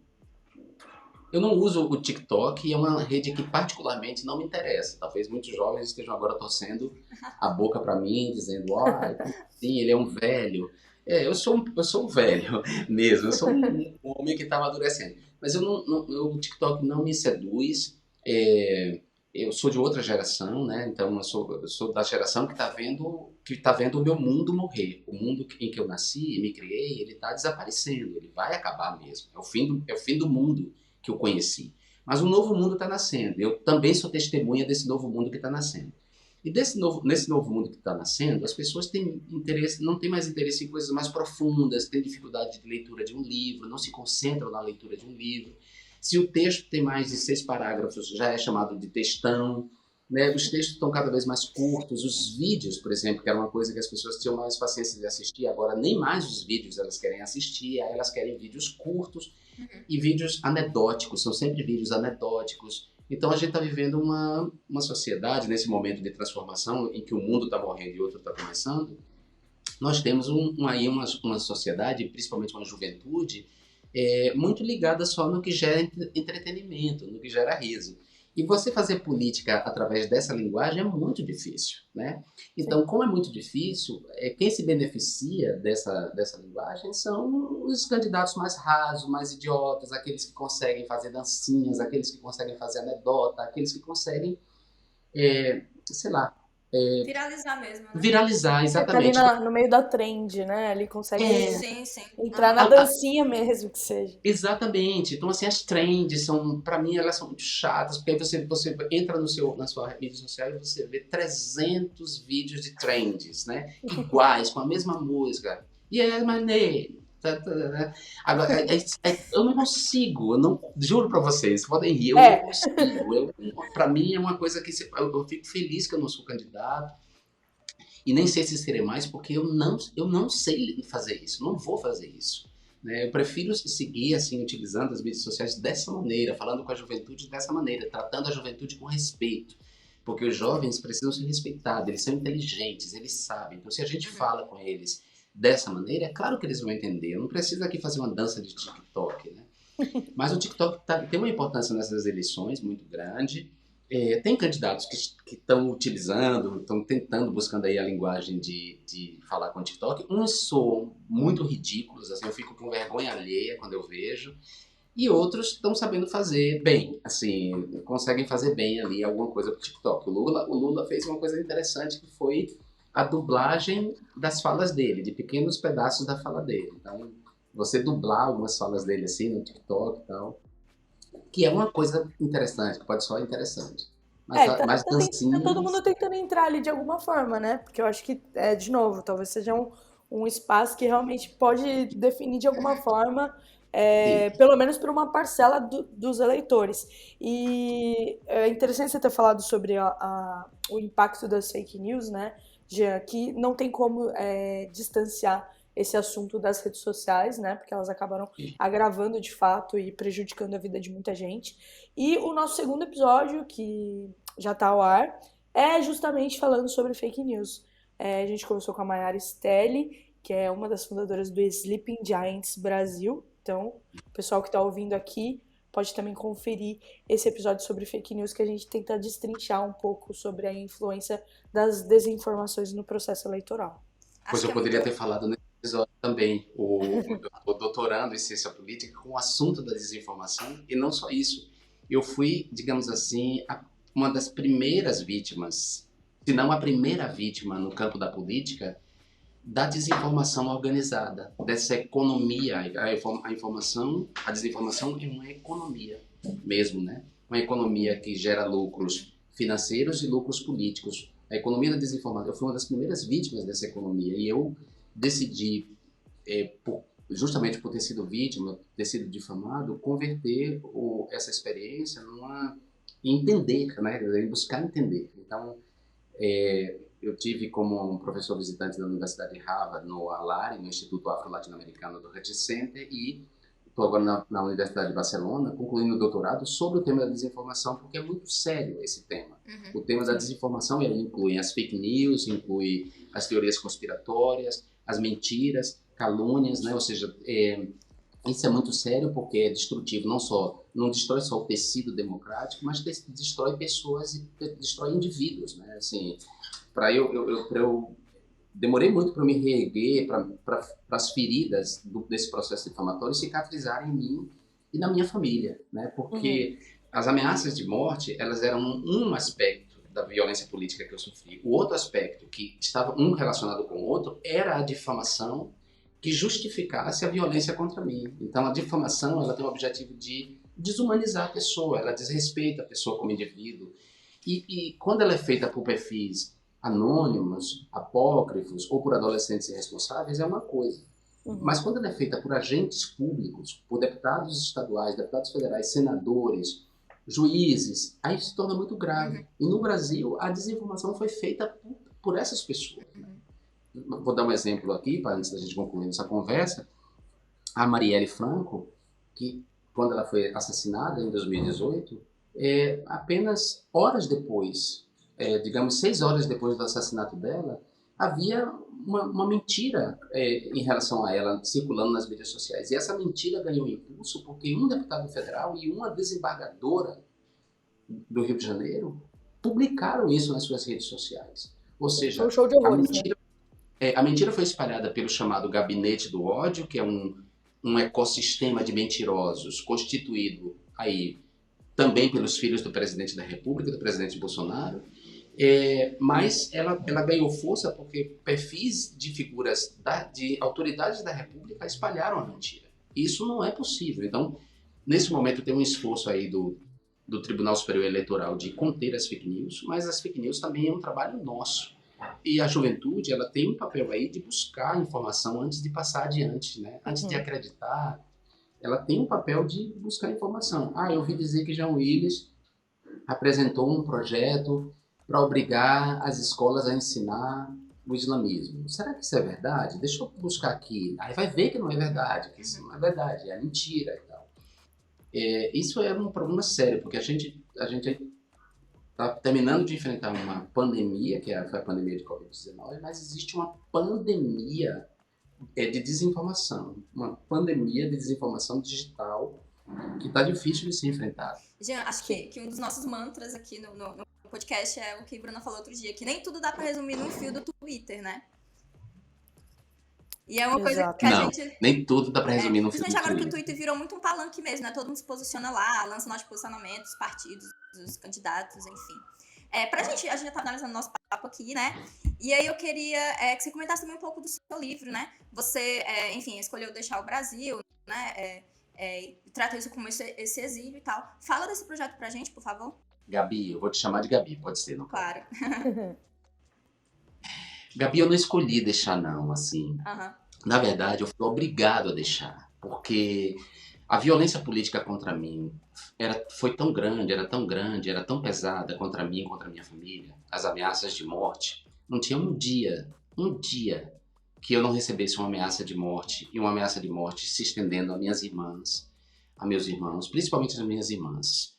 Eu não uso o TikTok e é uma rede que particularmente não me interessa. Talvez muitos jovens estejam agora torcendo a boca para mim, dizendo, sim, ele é um velho. Eu sou um velho mesmo, eu sou um homem que está amadurecendo. Mas o TikTok não me seduz. Eu sou de outra geração, né? Então eu sou da geração que tá vendo o meu mundo morrer. O mundo em que eu nasci e me criei, ele está desaparecendo, ele vai acabar mesmo. É o fim do mundo que eu conheci. Mas um novo mundo está nascendo. Eu também sou testemunha desse novo mundo que está nascendo. E nesse novo mundo que está nascendo, as pessoas têm interesse, não têm mais interesse em coisas mais profundas, têm dificuldade de leitura de um livro, não se concentram na leitura de um livro. Se o texto tem mais de 6 parágrafos, já é chamado de textão. Né? Os textos estão cada vez mais curtos. Os vídeos, por exemplo, que era uma coisa que as pessoas tinham mais paciência de assistir, agora nem mais os vídeos elas querem assistir, aí elas querem vídeos curtos e vídeos anedóticos, são sempre vídeos anedóticos. Então a gente está vivendo uma sociedade, nesse momento de transformação, em que o mundo está morrendo e outro está começando. Nós temos aí uma sociedade, principalmente uma juventude, muito ligada só no que gera entretenimento, no que gera riso. E você fazer política através dessa linguagem é muito difícil, né? Então, como é muito difícil, quem se beneficia dessa linguagem são os candidatos mais rasos, mais idiotas, aqueles que conseguem fazer dancinhas, aqueles que conseguem fazer anedota, aqueles que conseguem, sei lá, Viralizar mesmo, né? viralizar, Tá ali exatamente. no meio da trend, né? Ali consegue Sim, sim. entrar na dancinha mesmo que seja. Exatamente. Então, assim, as trends são, para mim, elas são muito chatas, porque aí você entra na sua rede social e você vê 300 vídeos de trends, né? Iguais, com a mesma música. Yeah, my name. Agora, eu não consigo, eu não, juro pra vocês, podem rir, eu não consigo. Pra mim é uma coisa que eu fico feliz que eu não sou candidato, e nem sei se serei mais, porque eu não sei fazer isso, não vou fazer isso. Né? Eu prefiro seguir assim, utilizando as mídias sociais dessa maneira, falando com a juventude dessa maneira, tratando a juventude com respeito. Porque os jovens precisam ser respeitados, eles são inteligentes, eles sabem. Então, se a gente fala com eles dessa maneira, é claro que eles vão entender. Eu não preciso aqui fazer uma dança de TikTok, né? Mas o TikTok tem uma importância nessas eleições muito grande. Tem candidatos que estão utilizando, estão tentando, buscando aí a linguagem de falar com o TikTok. Uns são muito ridículos, assim, eu fico com vergonha alheia quando eu vejo. E outros estão sabendo fazer bem, assim, conseguem fazer bem ali alguma coisa pro TikTok. O Lula fez uma coisa interessante que foi a dublagem das falas dele, de pequenos pedaços da fala dele. Então, você dublar algumas falas dele assim no TikTok e tal, que é uma coisa interessante, que pode soar interessante. Mas Tá todo dancinhas, mundo tentando entrar ali de alguma forma, né? Porque eu acho que, de novo, talvez seja um espaço que realmente pode definir de alguma forma, sim, pelo menos para uma parcela dos eleitores. E é interessante você ter falado sobre o impacto das fake news, né, Jean, que não tem como distanciar esse assunto das redes sociais, né, porque elas acabaram agravando de fato e prejudicando a vida de muita gente. E o nosso segundo episódio, que já está ao ar, é justamente falando sobre fake news. A gente conversou com a Mayara Stelli, que é uma das fundadoras do Sleeping Giants Brasil. Então, o pessoal que está ouvindo aqui pode também conferir esse episódio sobre fake news, que a gente tenta destrinchar um pouco sobre a influência das desinformações no processo eleitoral. pois Acho que eu é poderia muito. ter falado nesse episódio também. Eu estou doutorando em ciência política com o assunto da desinformação, e não só isso. Eu fui, digamos assim, uma das primeiras vítimas, se não a primeira vítima no campo da política, da desinformação organizada, dessa economia. A desinformação é uma economia mesmo, né? Uma economia que gera lucros financeiros e lucros políticos. A economia da desinformação, eu fui uma das primeiras vítimas dessa economia e eu decidi, justamente por ter sido vítima, ter sido difamado, converter essa experiência em entender, né? Em buscar entender. Então, eu tive como um professor visitante da Universidade de Harvard, no ALARE, no Instituto Afro-Latino-Americano do Rede Center, e estou agora na Universidade de Barcelona, concluindo o doutorado sobre o tema da desinformação, porque é muito sério esse tema. O tema da desinformação inclui as fake news, inclui as teorias conspiratórias, as mentiras, calúnias, né? Ou seja, isso é muito sério porque é destrutivo, não destrói só o tecido democrático, mas destrói pessoas e destrói indivíduos, né? Assim, eu demorei muito para me reerguer, para as feridas desse processo difamatório cicatrizarem em mim e na minha família, né? Porque as ameaças de morte, elas eram um aspecto da violência política que eu sofri. O outro aspecto, que estava um relacionado com o outro, era a difamação que justificasse a violência contra mim. Então, a difamação, ela tem o objetivo de desumanizar a pessoa, ela desrespeita a pessoa como indivíduo. E quando ela é feita por perfis anônimos, apócrifos ou por adolescentes irresponsáveis, é uma coisa. Mas quando ela é feita por agentes públicos, por deputados estaduais, deputados federais, senadores, juízes, aí se torna muito grave. E no Brasil, a desinformação foi feita por essas pessoas. Né? Vou dar um exemplo aqui, antes da gente concluir essa conversa. A Marielle Franco, que quando ela foi assassinada em 2018, apenas horas depois, digamos 6 horas depois do assassinato dela, havia uma mentira em relação a ela circulando nas mídias sociais. E essa mentira ganhou impulso porque um deputado federal e uma desembargadora do Rio de Janeiro publicaram isso nas suas redes sociais. Ou seja, um show de horrores, a mentira foi espalhada pelo chamado Gabinete do Ódio, que é um ecossistema de mentirosos constituído aí também pelos filhos do presidente da República, do presidente Bolsonaro, mas ela ganhou força porque perfis de figuras de autoridades da República espalharam a mentira. Isso não é possível. Então, nesse momento tem um esforço aí do Tribunal Superior Eleitoral de conter as fake news, mas as fake news também é um trabalho nosso. E a juventude, ela tem um papel aí de buscar informação antes de passar adiante, né? Antes de acreditar, ela tem um papel de buscar informação. Eu ouvi dizer que Jean Willis apresentou um projeto para obrigar as escolas a ensinar o islamismo. Será que isso é verdade? Deixa eu buscar aqui. Aí vai ver que não é verdade, que isso não é verdade, é mentira e tal. Isso é um problema sério, porque a gente está terminando de enfrentar uma pandemia, que foi a pandemia de Covid-19, mas existe uma pandemia de desinformação, uma pandemia de desinformação digital que está difícil de ser enfrentada. Jean, acho que um dos nossos mantras aqui no podcast é o que a Bruna falou outro dia, que nem tudo dá para resumir num fio do Twitter, né? E é uma coisa que a gente... nem tudo dá para resumir no fio do Twitter. Principalmente agora que o Twitter virou muito um palanque mesmo, né? Todo mundo se posiciona lá, lança nossos posicionamentos, partidos, os candidatos, enfim. A gente já tá analisando nosso papo aqui, né? E aí eu queria que você comentasse também um pouco do seu livro, né? Você, enfim, escolheu deixar o Brasil, né? Trata isso como esse exílio e tal. Fala desse projeto pra gente, por favor. Gabi, eu vou te chamar de Gabi, pode ser, não? Claro. Gabi, eu não escolhi deixar, não, assim. Na verdade, eu fui obrigado a deixar, porque a violência política contra mim foi tão grande, era tão pesada contra mim, contra a minha família, as ameaças de morte. Não tinha um dia que eu não recebesse uma ameaça de morte, e uma ameaça de morte se estendendo a minhas irmãs, a meus irmãos, principalmente as minhas irmãs.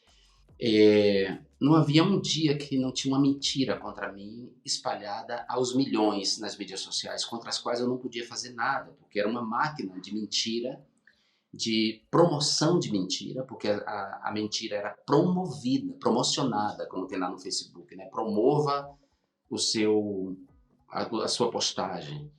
Não havia um dia que não tinha uma mentira contra mim espalhada aos milhões nas mídias sociais, contra as quais eu não podia fazer nada, porque era uma máquina de mentira, de promoção de mentira, porque a mentira era promocionada, como tem lá no Facebook, né? Promova a sua postagem.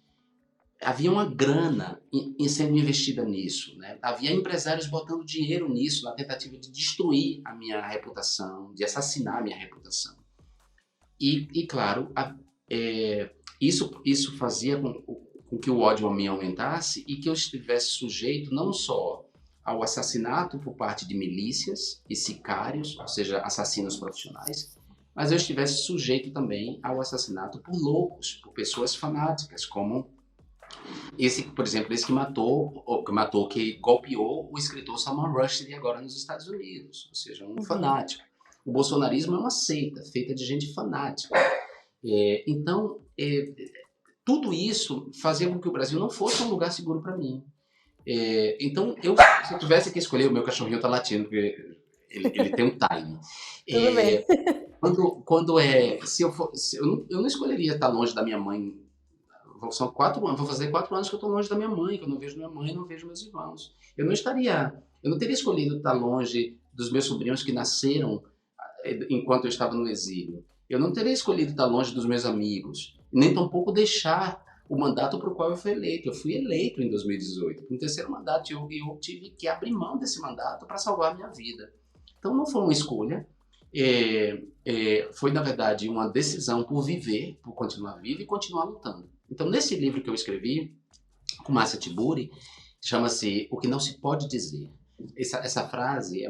Havia uma grana sendo investida nisso, né? Havia empresários botando dinheiro nisso na tentativa de destruir a minha reputação, de assassinar a minha reputação. E claro, isso fazia com que o ódio a mim aumentasse e que eu estivesse sujeito não só ao assassinato por parte de milícias e sicários, ou seja, assassinos profissionais, mas eu estivesse sujeito também ao assassinato por loucos, por pessoas fanáticas, como por exemplo, esse que golpeou o escritor Salman Rushdie agora nos Estados Unidos, ou seja, um fanático. O bolsonarismo é uma seita feita de gente fanática. Então, tudo isso fazia com que o Brasil não fosse um lugar seguro para mim. Então, se eu tivesse que escolher, o meu cachorrinho tá latindo, porque ele tem um time. Tudo bem. Eu não escolheria estar longe da minha mãe. São 4 anos, vou fazer 4 anos que eu estou longe da minha mãe, que eu não vejo minha mãe, não vejo meus irmãos. Eu não teria escolhido estar longe dos meus sobrinhos que nasceram enquanto eu estava no exílio. Eu não teria escolhido estar longe dos meus amigos, nem tampouco deixar o mandato para o qual eu fui eleito. Eu fui eleito em 2018, no terceiro mandato, e eu tive que abrir mão desse mandato para salvar a minha vida. Então não foi uma escolha, foi na verdade uma decisão por viver, por continuar vivo e continuar lutando. Então nesse livro que eu escrevi com Márcia Tiburi, chama-se O que não se pode dizer. Essa frase é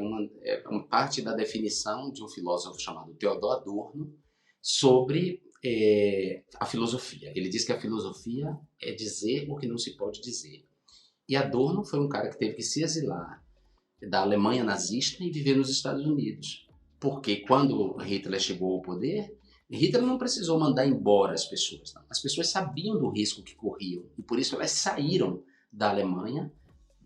uma parte da definição de um filósofo chamado Theodor Adorno sobre a filosofia. Ele diz que a filosofia é dizer o que não se pode dizer. E Adorno foi um cara que teve que se exilar da Alemanha nazista e viver nos Estados Unidos. Porque quando Hitler chegou ao poder, Hitler não precisou mandar embora as pessoas. Não. As pessoas sabiam do risco que corriam e por isso elas saíram da Alemanha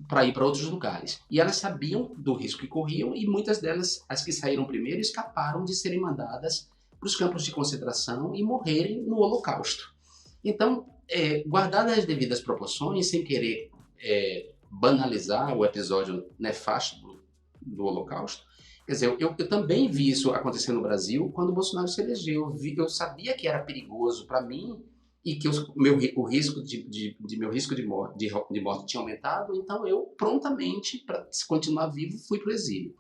para ir para outros lugares. E elas sabiam do risco que corriam e muitas delas, as que saíram primeiro, escaparam de serem mandadas para os campos de concentração e morrerem no Holocausto. Então, guardadas as devidas proporções, sem querer banalizar o episódio nefasto do Holocausto, quer dizer, eu também vi isso acontecer no Brasil quando o Bolsonaro se elegeu. Eu sabia que era perigoso para mim e que o risco de morte tinha aumentado, então eu prontamente, para continuar vivo, fui para o exílio.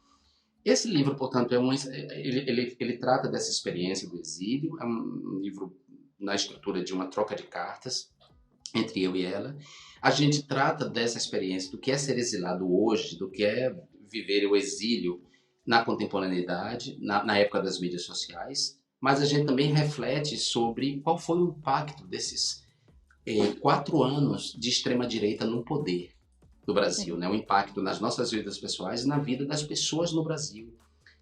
Esse livro, portanto, ele trata dessa experiência do exílio, é um livro na estrutura de uma troca de cartas entre eu e ela. A gente trata dessa experiência, do que é ser exilado hoje, do que é viver o exílio na contemporaneidade, na época das mídias sociais, mas a gente também reflete sobre qual foi o impacto desses 4 anos de extrema-direita no poder do Brasil, né? O impacto nas nossas vidas pessoais e na vida das pessoas no Brasil.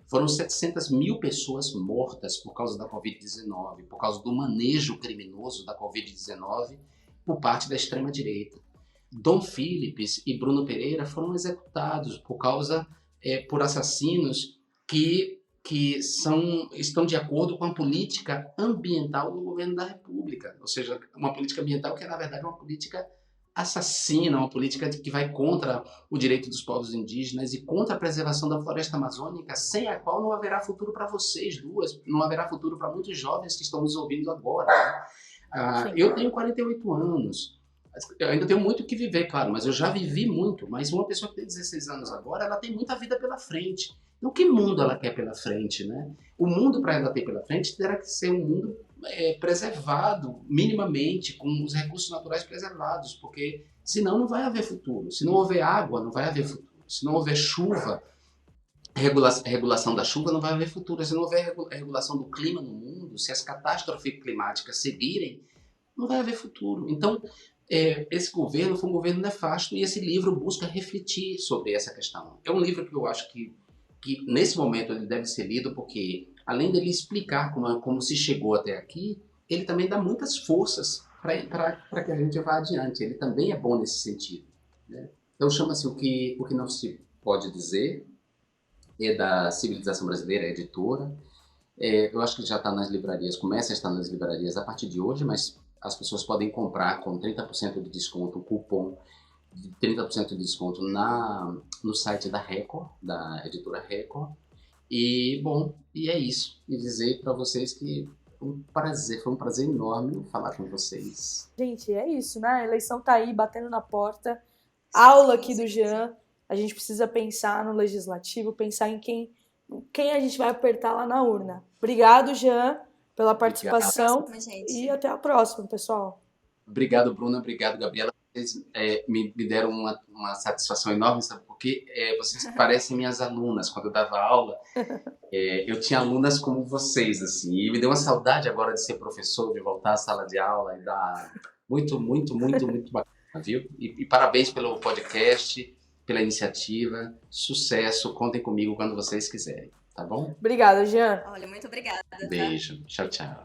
Foram 700 mil pessoas mortas por causa da Covid-19, por causa do manejo criminoso da Covid-19 por parte da extrema-direita. Dom Phillips e Bruno Pereira foram executados por assassinos que estão de acordo com a política ambiental do governo da República. Ou seja, uma política ambiental que é, na verdade, uma política assassina, uma política que vai contra o direito dos povos indígenas e contra a preservação da floresta amazônica, sem a qual não haverá futuro para vocês duas, não haverá futuro para muitos jovens que estão nos ouvindo agora. Né? Eu tenho 48 anos, eu ainda tenho muito que viver, claro, mas eu já vivi muito. Mas uma pessoa que tem 16 anos agora, ela tem muita vida pela frente. Então, que mundo ela quer pela frente, né? O mundo, para ela ter pela frente, terá que ser um mundo preservado, minimamente, com os recursos naturais preservados, porque senão não vai haver futuro. Se não houver água, não vai haver futuro. Se não houver chuva, regulação da chuva, não vai haver futuro. Se não houver regulação do clima no mundo, se as catástrofes climáticas seguirem, não vai haver futuro. Então, esse governo foi um governo nefasto e esse livro busca refletir sobre essa questão. É um livro que eu acho que nesse momento ele deve ser lido porque, além dele explicar como se chegou até aqui, ele também dá muitas forças para que a gente vá adiante. Ele também é bom nesse sentido. Né? Então chama-se O que não se pode dizer, é da Civilização Brasileira, editora. Eu acho que já está nas livrarias, começa a estar nas livrarias a partir de hoje, mas as pessoas podem comprar com 30% de desconto, um cupom de 30% de desconto no site da Record, da editora Record. E é isso. E dizer para vocês que foi um prazer enorme falar com vocês. Gente, é isso, né? A eleição tá aí, batendo na porta. Aula aqui do Jean. A gente precisa pensar no legislativo, pensar em quem a gente vai apertar lá na urna. Obrigado, Jean, pela participação. Até a próxima, gente. E até a próxima, pessoal. Obrigado, Bruna. Obrigado, Gabriela. Vocês me deram uma satisfação enorme, sabe por quê? Vocês parecem minhas alunas. Quando eu dava aula, eu tinha alunas como vocês, assim, e me deu uma saudade agora de ser professor, de voltar à sala de aula e dar muito, muito, muito, muito bacana, viu? E parabéns pelo podcast, pela iniciativa, sucesso, contem comigo quando vocês quiserem, tá bom? Obrigada, Jean. Olha, muito obrigada. Beijo, tchau, tchau.